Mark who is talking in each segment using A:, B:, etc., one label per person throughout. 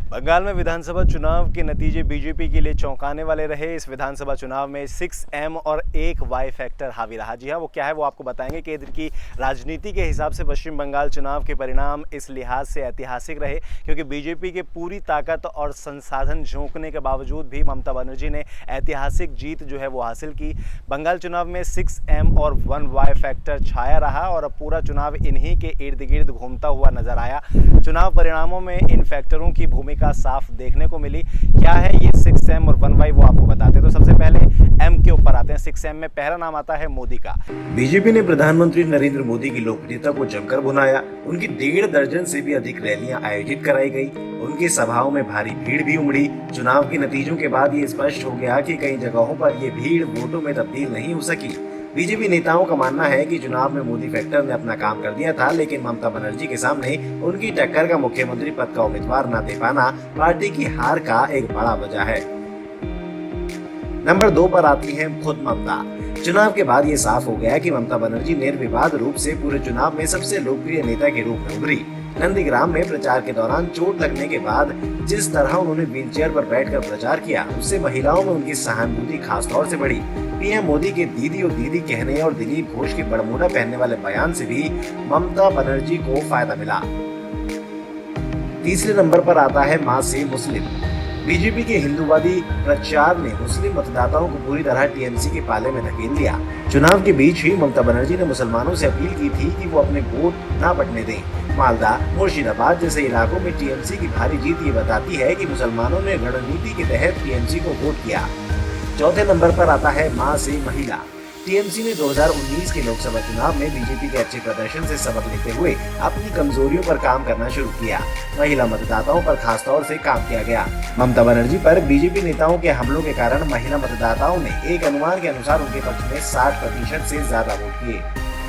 A: बंगाल में विधानसभा चुनाव के नतीजे बीजेपी के लिए चौंकाने वाले रहे। इस विधानसभा चुनाव में 6M और 1Y फैक्टर हावी रहा। जी हाँ, वो क्या है वो आपको बताएंगे। केंद्र की राजनीति के हिसाब से पश्चिम बंगाल चुनाव के परिणाम इस लिहाज से ऐतिहासिक रहे क्योंकि बीजेपी के पूरी ताकत और संसाधन झोंकने के बावजूद भी ममता बनर्जी ने ऐतिहासिक जीत जो है वो हासिल की। बंगाल चुनाव में 6M और 1Y फैक्टर छाया रहा और अब पूरा चुनाव इन्हीं के इर्द गिर्द घूमता हुआ नजर आया। चुनाव परिणामों में इन फैक्टरों की भूमिका साफ देखने को मिली। क्या है ये 6M और 1Y वो आपको बताते हैं। तो सबसे पहले M के ऊपर आते हैं। 6M में पहला नाम आता है मोदी का।
B: बीजेपी ने प्रधानमंत्री नरेंद्र मोदी की लोकप्रियता को जमकर भुनाया। उनकी 1.5 दर्जन से भी अधिक रैलियां आयोजित कराई गई। उनकी सभाओं में भारी भीड़ भी उमड़ी। चुनाव के नतीजों के बाद ये स्पष्ट हो गया कि कई जगहों पर ये भीड़ वोटों में तब्दील नहीं हो सकी। बीजेपी नेताओं का मानना है कि चुनाव में मोदी फैक्टर ने अपना काम कर दिया था, लेकिन ममता बनर्जी के सामने उनकी टक्कर का मुख्यमंत्री पद का उम्मीदवार न दे पाना पार्टी की हार का एक बड़ा वजह है। नंबर 2 पर आती है खुद ममता। चुनाव के बाद ये साफ हो गया कि ममता बनर्जी निर्विवाद रूप से पूरे चुनाव में सबसे लोकप्रिय नेता के रूप में उभरी। नंदीग्राम में प्रचार के दौरान चोट लगने के बाद जिस तरह उन्होंने व्हीलचेयर पर बैठकर प्रचार किया, उससे महिलाओं में उनकी सहानुभूति खास तौर से बढ़ी। पीएम मोदी के दीदी और दीदी कहने और दिलीप घोष के बड़मोना पहनने वाले बयान से भी ममता बनर्जी को फायदा मिला। तीसरे नंबर पर आता है मां से मुस्लिम। बीजेपी के हिंदूवादी प्रचार ने मुस्लिम मतदाताओं को पूरी तरह टीएमसी के पाले में धकेल दिया। चुनाव के बीच ही ममता बनर्जी ने मुसलमानों से अपील की थी कि वो अपने वोट न बंटने दें। मालदा, मुर्शिदाबाद जैसे इलाकों में टीएमसी की भारी जीत ये बताती है कि मुसलमानों ने रणनीति के तहत टीएमसी को वोट किया। चौथे नंबर पर आता है मां से महिला। टीएमसी ने 2019 के लोकसभा चुनाव में बीजेपी के अच्छे प्रदर्शन से सबक लेते हुए अपनी कमजोरियों पर काम करना शुरू किया। महिला मतदाताओं पर खास तौर से काम किया गया। ममता बनर्जी पर बीजेपी नेताओं के हमलों के कारण महिला मतदाताओं ने एक अनुमान के अनुसार उनके पक्ष में 60% से ज्यादा वोट किए।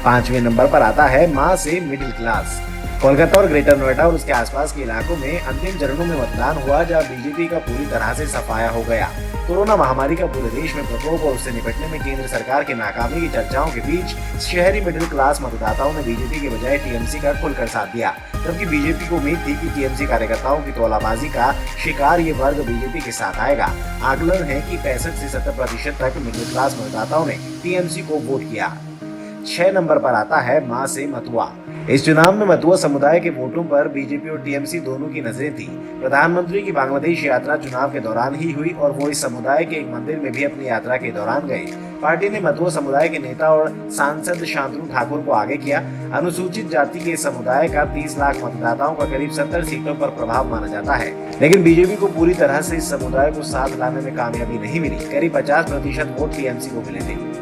B: 5वें नंबर पर आता है मां से मिडिल क्लास। कोलकाता और ग्रेटर नोएडा और उसके आसपास के इलाकों में अंतिम चरणों में मतदान हुआ, जहां बीजेपी का पूरी तरह से सफाया हो गया। कोरोना महामारी का पूरे देश में प्रकोप और उससे निपटने में केंद्र सरकार की नाकामी की चर्चाओं के बीच शहरी मिडिल क्लास मतदाताओं ने बीजेपी के बजाय टीएमसी का खुलकर साथ दिया, जबकि बीजेपी को उम्मीद थी कि टीएमसी कार्यकर्ताओं की तोलाबाजी का शिकार ये वर्ग बीजेपी के साथ आएगा। आकलन है कि 65 से 70% तक मिडिल क्लास मतदाताओं ने टीएमसी को वोट किया। 6 नंबर पर आता है मां से मथुआ। इस चुनाव में मथुआ समुदाय के वोटों पर बीजेपी और टीएमसी दोनों की नजरें थी। प्रधानमंत्री की बांग्लादेश यात्रा चुनाव के दौरान ही हुई और वो इस समुदाय के एक मंदिर में भी अपनी यात्रा के दौरान गए। पार्टी ने मथुआ समुदाय के नेता और सांसद शांतनु ठाकुर को आगे किया। अनुसूचित जाति के समुदाय का 30 लाख मतदाताओं का करीब 70 सीटों पर प्रभाव माना जाता है, लेकिन बीजेपी को पूरी तरह से इस समुदाय को साथ लाने में कामयाबी नहीं मिली। करीब 50% वोट टीएमसी को मिले थे।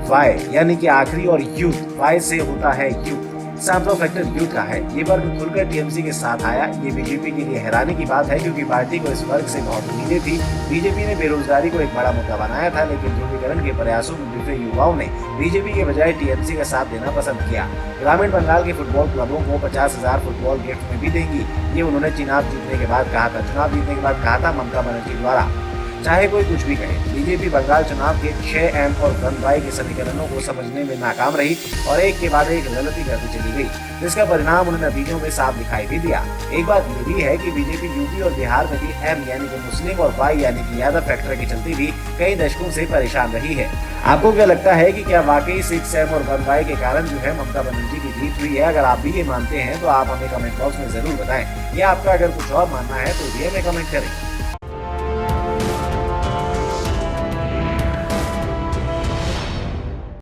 B: वाई यानी कि आखिरी और यूथ, वाई से होता है यूथ। 7वां फैक्टर यूथ का है। ये वर्ग खुलकर टीएमसी के साथ आया। ये बीजेपी के लिए हैरानी की बात है क्योंकि पार्टी को इस वर्ग से बहुत उम्मीदें थी। बीजेपी ने बेरोजगारी को एक बड़ा मुद्दा बनाया था, लेकिन ध्रुवीकरण के प्रयासों में जुटे युवाओं ने बीजेपी के बजाय टीएमसी का साथ देना पसंद किया। ग्रामीण बंगाल के फुटबॉल क्लबों को 50,000 फुटबॉल गिफ्ट में भी देंगी, ये उन्होंने चुनाव जीतने के बाद कहा था। चुनाव जीतने के बाद कहा था ममता बनर्जी द्वारा। चाहे कोई कुछ भी कहे, बीजेपी बंगाल चुनाव के 6M और 1Y के समीकरणों को समझने में नाकाम रही और एक के बाद एक गलती करती चली गई, जिसका परिणाम उन्हें नतीजों में साफ दिखाई भी दिया। एक बात ये भी है कि बीजेपी यूपी और बिहार में भी M यानी कि मुस्लिम और Y यानी कि यादव फैक्टर के चलते भी कई दशकों से परेशान रही है। आपको क्या लगता है कि क्या वाकई 6M और 1Y के कारण जो है ममता बनर्जी की जीत हुई है? अगर आप भी ये मानते हैं तो आप हमें कमेंट बॉक्स में जरूर बताएं, या आपका अगर कुछ और मानना है तो भी हमें कमेंट करें।